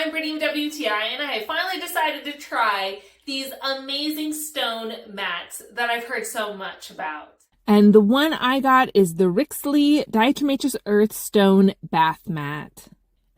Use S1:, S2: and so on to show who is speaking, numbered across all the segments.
S1: I'm Brittany WTI, and I finally decided to try these amazing stone mats that I've heard so much about.
S2: And the one I got is the RIXLI Diatomaceous Earth Stone Bath Mat.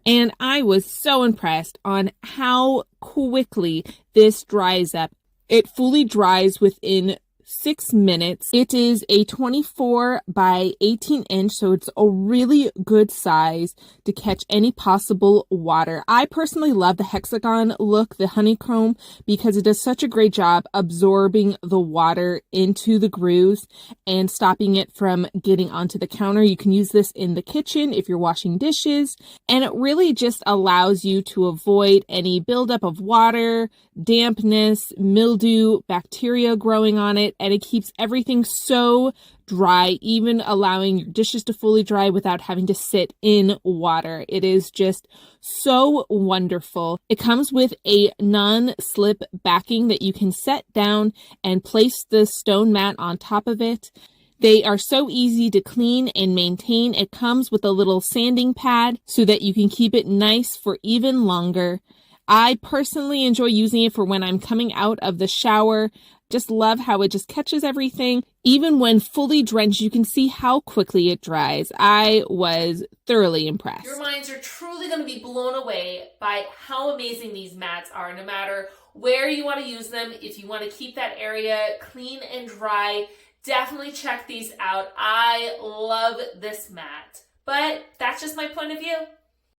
S2: And I was so impressed on how quickly this dries up. It fully dries within 6 minutes. It is a 24 by 18 inch, so it's a really good size to catch any possible water. I personally love the hexagon look, the honeycomb, because it does such a great job absorbing the water into the grooves and stopping it from getting onto the counter. You can use this in the kitchen if you're washing dishes, and it really just allows you to avoid any buildup of water, dampness, mildew, bacteria growing on it, and it keeps everything so dry, even allowing your dishes to fully dry without having to sit in water. It is just so wonderful. It comes with a non-slip backing that you can set down and place the stone mat on top of it. They are so easy to clean and maintain. It comes with a little sanding pad so that you can keep it nice for even longer. I personally enjoy using it for when I'm coming out of the shower. Just love how it just catches everything. Even when fully drenched, you can see how quickly it dries. I was thoroughly impressed.
S1: Your minds are truly going to be blown away by how amazing these mats are, no matter where you want to use them. If you want to keep that area clean and dry, definitely check these out. I love this mat. But that's just my point of view.